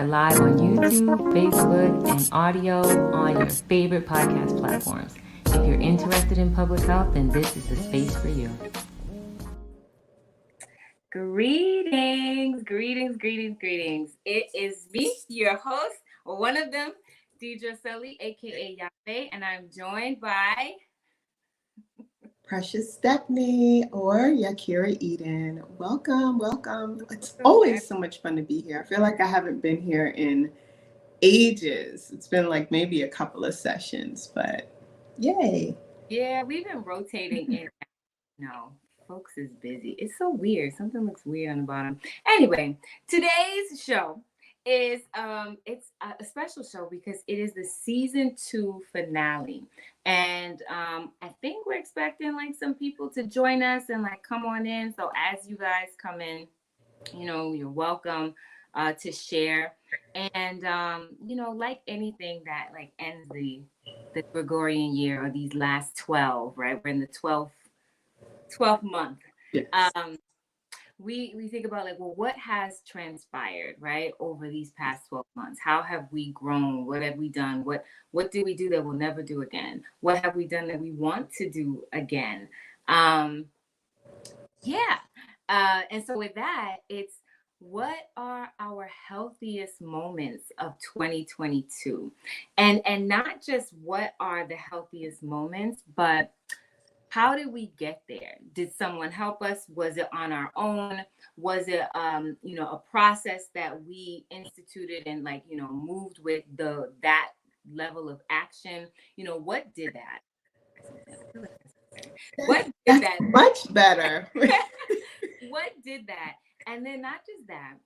Live on YouTube, Facebook, and audio on your favorite podcast platforms. If you're interested in public health, then this is the space for you. Greetings. It is me, your host, or one of them, Deidre Sully, aka Yafe, and I'm joined by Precious Stephanie or Yakira Eden. Welcome. It's always so much fun to be here. I feel like I haven't been here in ages. It's been like maybe a couple of sessions, but yay. Yeah, we've been rotating in. No, folks is busy. It's so weird. Something looks weird on the bottom. Anyway, today's show is it's a special show because it is the season 2 finale. And I think we're expecting like some people to join us and like come on in. So as you guys come in, you're welcome to share. And like anything that like ends the Gregorian year or these last 12, right? We're in the 12th month. Yes. We think about like, well, what has transpired, right, over these past 12 months? How have we grown? What have we done? What did we do that we'll never do again? What have we done that we want to do again? And so with that, it's what are our healthiest moments of 2022? And not just what are the healthiest moments, but how did we get there? Did someone help us? Was it on our own? Was it a process that we instituted and moved with that level of action? What did that? What did that? Much better. What did that? And then not just that,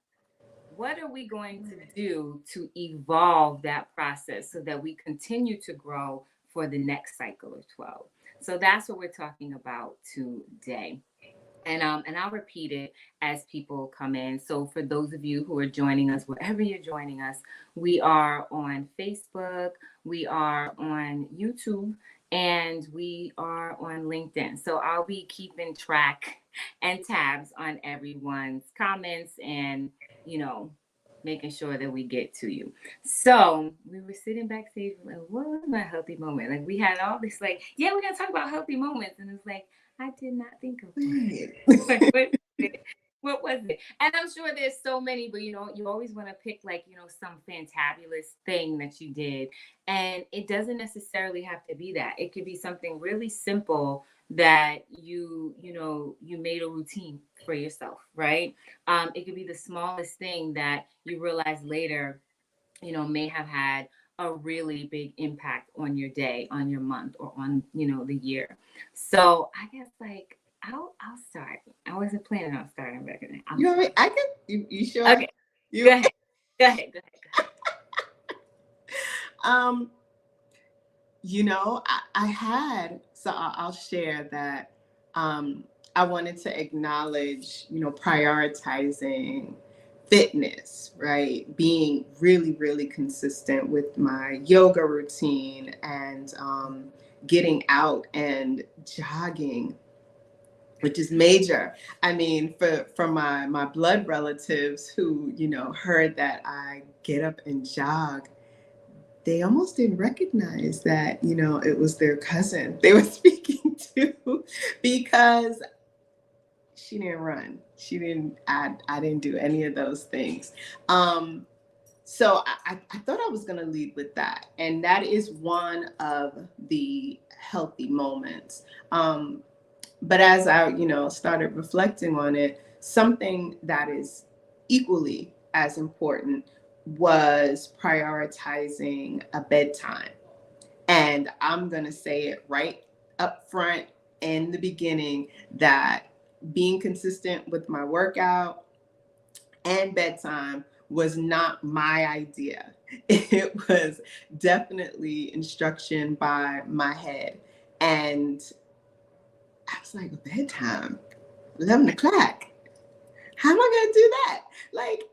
what are we going to do to evolve that process so that we continue to grow for the next cycle of 12? So that's what we're talking about today. And I'll repeat it as people come in. So for those of you who are joining us, wherever you're joining us, we are on Facebook, we are on YouTube, and we are on LinkedIn. So I'll be keeping track and tabs on everyone's comments and, making sure that we get to you. So we were sitting backstage, like, what was my healthy moment? Like we had all this, like, yeah, we're gonna talk about healthy moments, and it's like I did not think of it. What was it? And I'm sure there's so many, but you always want to pick like some fantabulous thing that you did, and it doesn't necessarily have to be that. It could be something really simple that you made a routine for yourself, right? It could be the smallest thing that you realize later, may have had a really big impact on your day, on your month, or on the year. So I guess like I'll start. I wasn't planning on starting back then. You want me? I can. You sure? Okay. Go ahead. I had, so I'll share that I wanted to acknowledge, prioritizing fitness, right? Being really, really consistent with my yoga routine and getting out and jogging, which is major. I mean, for my blood relatives who, heard that I get up and jog, they almost didn't recognize that, it was their cousin they were speaking to, because she didn't run. I didn't do any of those things. So I thought I was going to lead with that. And that is one of the healthy moments. But as I, started reflecting on it, something that is equally as important was prioritizing a bedtime. And I'm going to say it right up front in the beginning that being consistent with my workout and bedtime was not my idea. It was definitely instruction by my head. And I was like, bedtime, 11 o'clock. How am I going to do that? Like,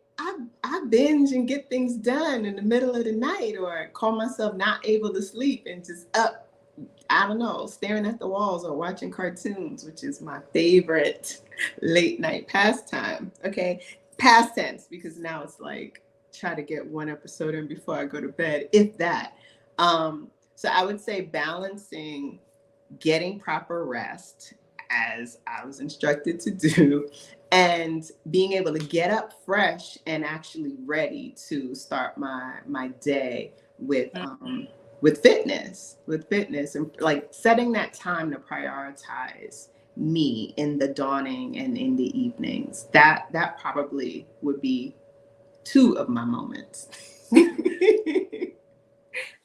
I binge and get things done in the middle of the night, or call myself not able to sleep and just up, I don't know, staring at the walls or watching cartoons, which is my favorite late night pastime. Okay, past tense, because now it's like try to get one episode in before I go to bed, if that. So I would say balancing getting proper rest, as I was instructed to do, and being able to get up fresh and actually ready to start my day with fitness, and like setting that time to prioritize me in the dawning and in the evenings. That probably would be two of my moments. That's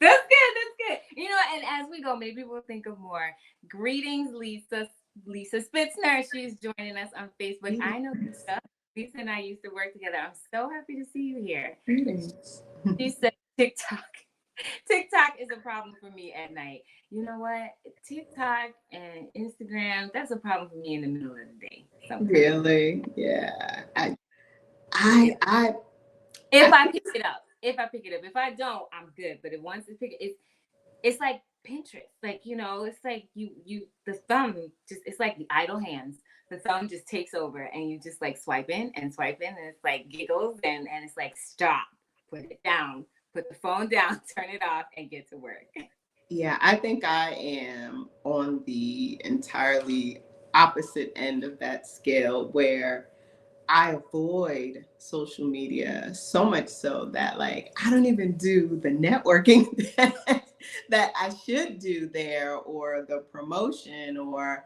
good. That's good. You know, and as we go, maybe we'll think of more. Greetings, Lisa. Lisa Spitzner. She's joining us on Facebook. I know Lisa. Lisa and I used to work together. I'm so happy to see you here. Greetings. She said TikTok. TikTok is a problem for me at night. You know what? TikTok and Instagram, that's a problem for me in the middle of the day. Sometimes. Really? Yeah. If I pick it up. If I don't, I'm good. But if once it's picked, it's like Pinterest. Like, you know, it's like you the thumb just, it's like the idle hands. The thumb just takes over and you just like swipe in, and it's like giggles and it's like stop, put it down, put the phone down, turn it off, and get to work. Yeah, I think I am on the entirely opposite end of that scale, where I avoid social media so much so that like I don't even do the networking that I should do there, or the promotion, or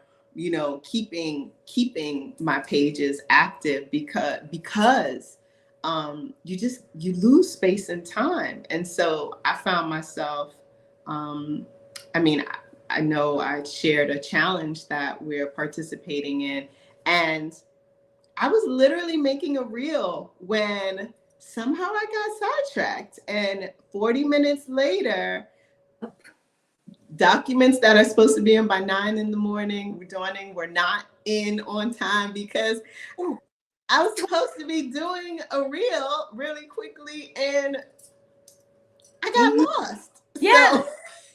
keeping my pages active, because you lose space and time. And so I found myself, I mean, I know I shared a challenge that we're participating in, and I was literally making a reel when somehow I got sidetracked. And 40 minutes later, documents that are supposed to be in by 9 in the morning, dawning, were not in on time, because I was supposed to be doing a reel really quickly and I got lost. Yeah. So,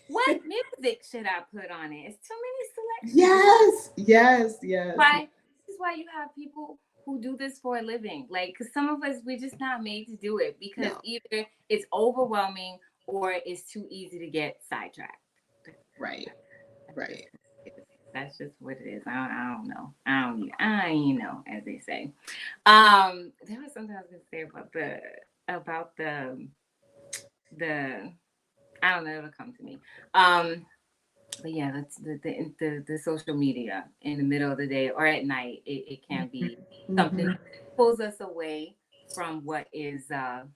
what music should I put on it? It's too many selections. Yes. Why? This is why you have people who do this for a living. Like, because some of us, we're just not made to do it, because either it's overwhelming or it's too easy to get sidetracked. Right. That's just what it is. I don't know. I ain't know, as they say. There was something I was gonna say about the I don't know, it'll come to me. But yeah, that's the social media in the middle of the day or at night. It can be something that pulls us away from what is our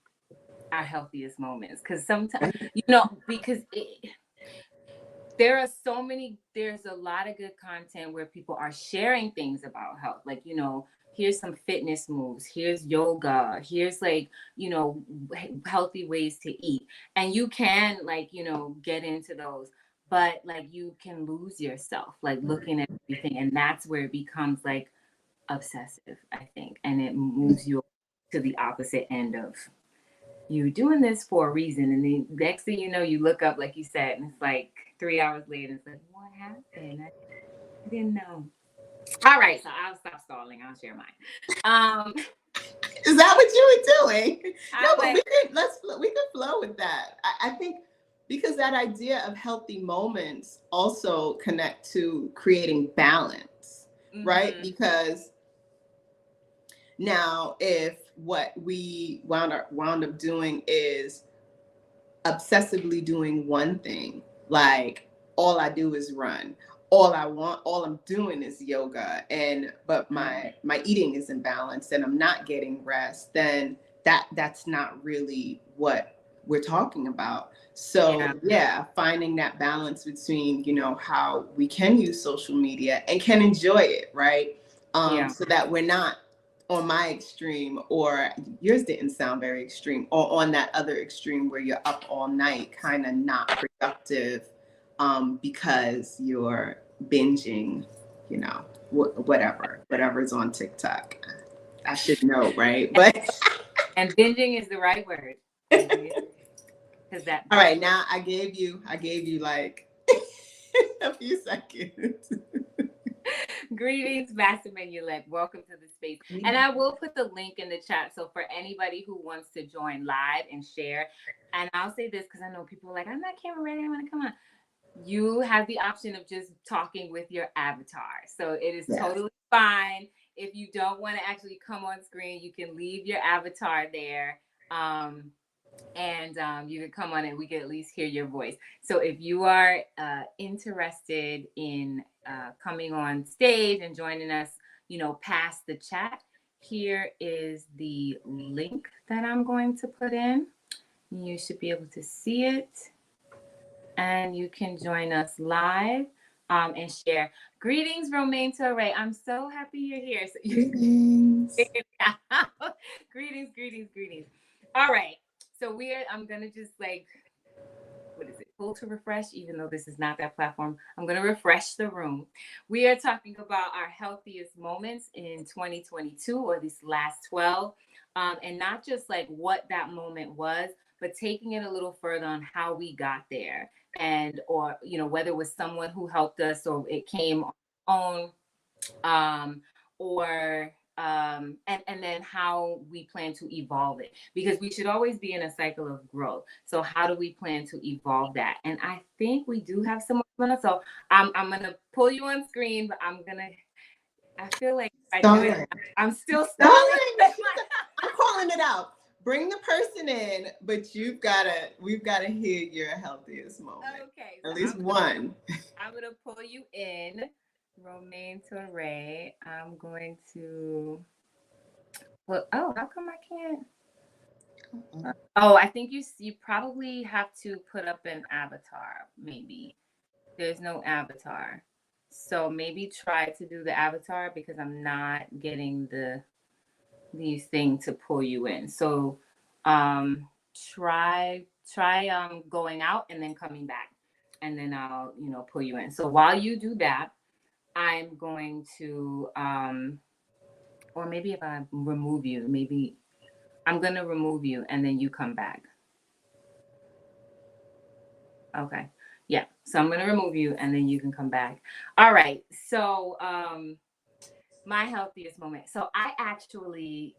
healthiest moments. Because sometimes, because there's a lot of good content where people are sharing things about health. Like, here's some fitness moves, here's yoga, here's like, healthy ways to eat. And you can get into those, but like you can lose yourself, like looking at everything. And that's where it becomes like obsessive, I think. And it moves you to the opposite end of you doing this for a reason. And then next thing you know, you look up, like you said, and it's like 3 hours later, it's like, what happened? I didn't know. All right, so I'll stop stalling. I'll share mine. Is that what you were doing? No, but we could flow with that. I think because that idea of healthy moments also connect to creating balance, right? Because now, if what we wound up doing is obsessively doing one thing, like all I do is run, all I'm doing is yoga, but my eating is imbalanced and I'm not getting rest, then that's not really what we're talking about. So finding that balance between, how we can use social media and can enjoy it, right? So that we're not on my extreme, or yours didn't sound very extreme, or on that other extreme where you're up all night, kind of not productive, because you're binging, whatever's on TikTok. I should know, right? But and binging is the right word. All right, now I gave you like a few seconds. Greetings, Master Manuelect. Welcome to the space. And I will put the link in the chat. So for anybody who wants to join live and share, and I'll say this because I know people are like, I'm not camera ready, I want to come on. You have the option of just talking with your avatar. So it is totally fine. If you don't want to actually come on screen, you can leave your avatar there. And you can come on and we can at least hear your voice. So if you are interested in coming on stage and joining us, past the chat, here is the link that I'm going to put in. You should be able to see it. And you can join us live and share. Greetings, Romaine Torre. I'm so happy you're here. So Greetings. Greetings. All right. So I'm going to just pull to refresh, even though this is not that platform. I'm going to refresh the room. We are talking about our healthiest moments in 2022 or these last 12. And not just like what that moment was, but taking it a little further on how we got there. And, or, whether it was someone who helped us or it came on and then how we plan to evolve it, because we should always be in a cycle of growth. So how do we plan to evolve that? And I think we do have someone. So I'm gonna pull you on screen, but I feel like if I do it, I'm still stalling. I'm calling it out. Bring the person in, but we've gotta hear your healthiest moment. Okay. So at least one. I'm gonna pull you in. Romaine Torre. I'm going to. Well, how come I can't? Oh, I think you probably have to put up an avatar. Maybe there's no avatar, so maybe try to do the avatar because I'm not getting these thing to pull you in. So, try going out and then coming back, and then I'll pull you in. So while you do that, I'm going to, or maybe if I remove you, maybe I'm going to remove you and then you come back. Okay. Yeah. So I'm going to remove you and then you can come back. All right. So, my healthiest moment. So I actually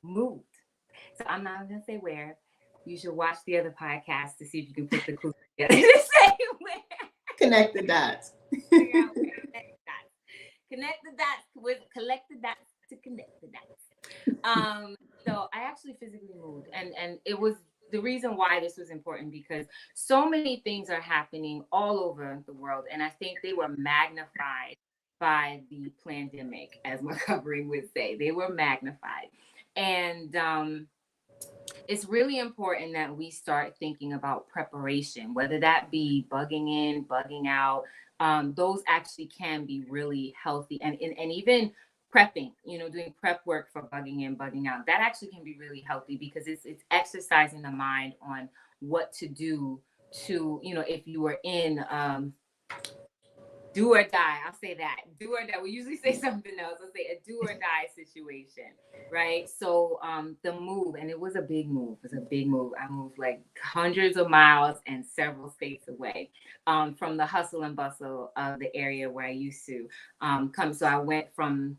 moved. So I'm not going to say where. You should watch the other podcast to see if you can put the clues together to say where. Connect the dots. Connect the dots collect the dots to connect the dots. So I actually physically moved, and it was the reason why this was important because so many things are happening all over the world, and I think they were magnified by the pandemic, as my covering would say. They were magnified, and it's really important that we start thinking about preparation, whether that be bugging in, bugging out. Those actually can be really healthy, and even prepping, doing prep work for bugging in, bugging out. That actually can be really healthy because it's exercising the mind on what to do to, if you were in do or die. I'll say that. Do or die. We usually say something else. I'll say a do or die situation, right? So the move, and it was a big move. It was a big move. I moved like hundreds of miles and several states away from the hustle and bustle of the area where I used to come. So I went from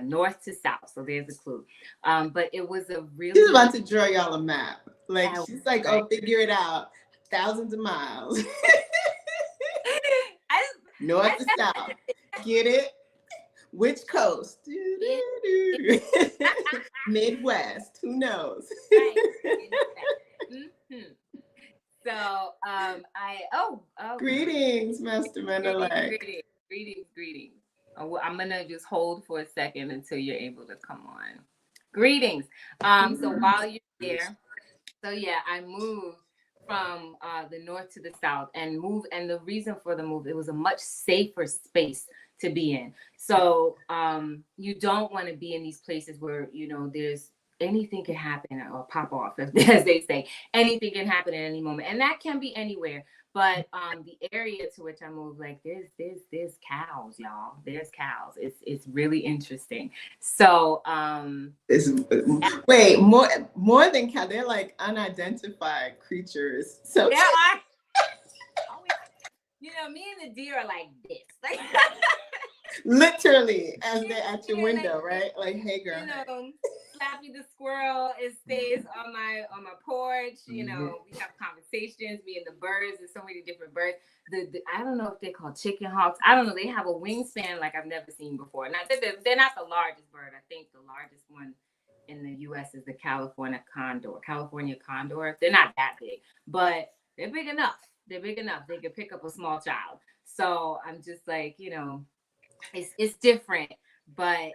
north to south. So there's a clue. But it was a really... She's about to draw y'all a map. Like, she's like, oh, figure it out. Thousands of miles. North to south. Get it? Which coast? Midwest. Who knows? So greetings, Master Mendelek. Greetings. Oh, I'm gonna just hold for a second until you're able to come on. Greetings. So while you're there, so yeah, I moved from the north to the south and the reason for the move, it was a much safer space to be in. So you don't want to be in these places where there's anything can happen or pop off, as they say. Anything can happen at any moment, and that can be anywhere. But the area to which I moved, like there's cows, y'all. There's cows. It's really interesting. So wait, more than cows. They're like unidentified creatures. So yeah, me and the deer are like this. Literally, as they're at your Yeah, window, right? Like, hey, girl. you know, Slappy the squirrel, it stays on my porch. You Mhm. know, we have conversations. Me and the birds. There's so many different birds. I don't know if they're called chicken hawks. I don't know. They have a wingspan like I've never seen before. Not they're not the largest bird. I think the largest one in the U.S. is the California condor. California condor. They're not that big, but they're big enough. They're big enough. They could pick up a small child. So I'm just like, it's different, but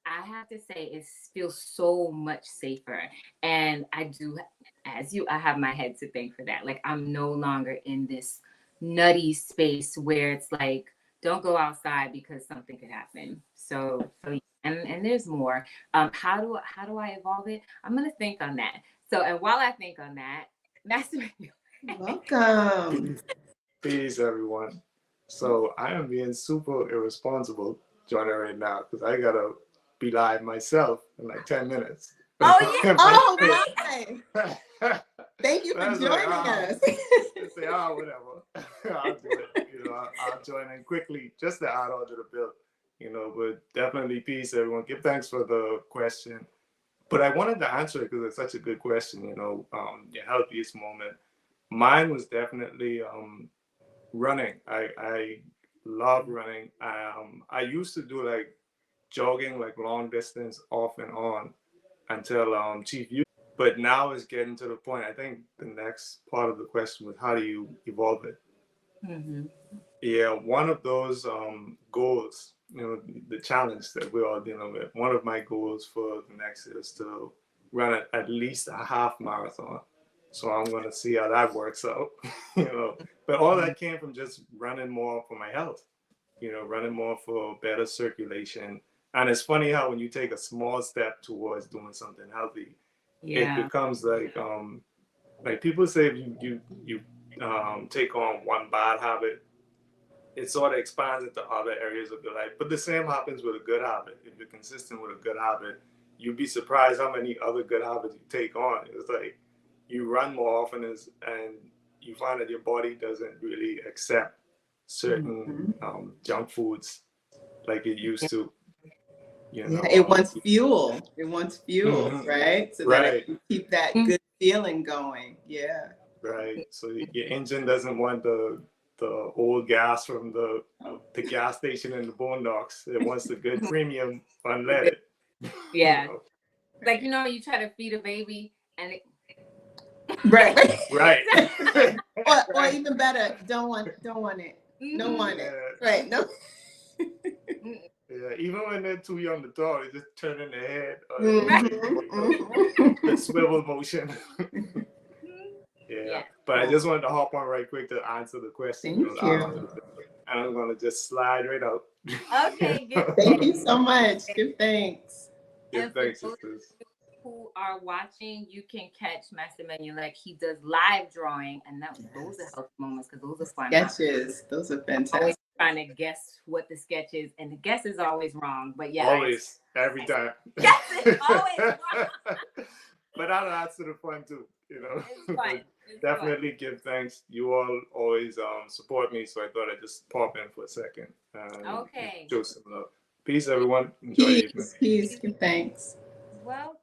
I have to say it feels so much safer. And I do, I have my head to thank for that. Like I'm no longer in this nutty space where it's like, don't go outside because something could happen. And there's more. How do I evolve it? I'm gonna think on that. So and while I think on that, Master Welcome. Peace, everyone. So I am being super irresponsible joining right now because I gotta be live myself in like 10 minutes. Oh yeah. Oh my! Thank you for That's joining like, us. Say, whatever. I'll do it. I'll join in quickly just to add on to the bill. But definitely peace, everyone. Give thanks for the question. But I wanted to answer it because it's such a good question. Your healthiest moment. Mine was definitely running. I love running. I used to do like jogging, like long distance, off and on until Chief used. But now it's getting to the point. I think the next part of the question was how do you evolve it? Mm-hmm. Yeah, one of those goals, the challenge that we're all dealing with. One of my goals for the next year is to run at least a half marathon. So I'm going to see how that works out, But all that came from just running more for my health, running more for better circulation. And it's funny how when you take a small step towards doing something healthy, it becomes like people say if you take on one bad habit, it sort of expands into other areas of your life. But the same happens with a good habit. If you're consistent with a good habit, you'd be surprised how many other good habits you take on. It's like you run more often and you find that your body doesn't really accept certain junk foods like it used to. Yeah, it wants fuel. It wants fuel, Mhm. right? So that Right. it can keep that good feeling going. Yeah. Right. So your engine doesn't want the old gas from the gas station in the boondocks. It wants the good premium unleaded. Yeah. You know? Like, you try to feed a baby and it... Right. Right. Or even better, don't want it. Don't want it. Right. No. Yeah, even when they're too young to talk, they just turn in their head. The swivel motion. Yeah. But I just wanted to hop on right quick to answer the question. Thank you. And I'm going to just slide right out. Okay, good. Thank you so much. Give thanks. Give thanks, sisters. Who are watching, you can catch Master Manuelek. He does live drawing, and those are healthy moments because those are fun. Sketches. Those are fantastic. Always trying to guess what the sketch is, and the guess is always wrong. But yeah, always, every time. Yes, it's always wrong. But that adds to the fun too, It's fun. Definitely give thanks. You all always support me, so I thought I'd just pop in for a second. Okay. Show some love. Peace, everyone. Enjoy your evening. Peace. Give thanks. Welcome.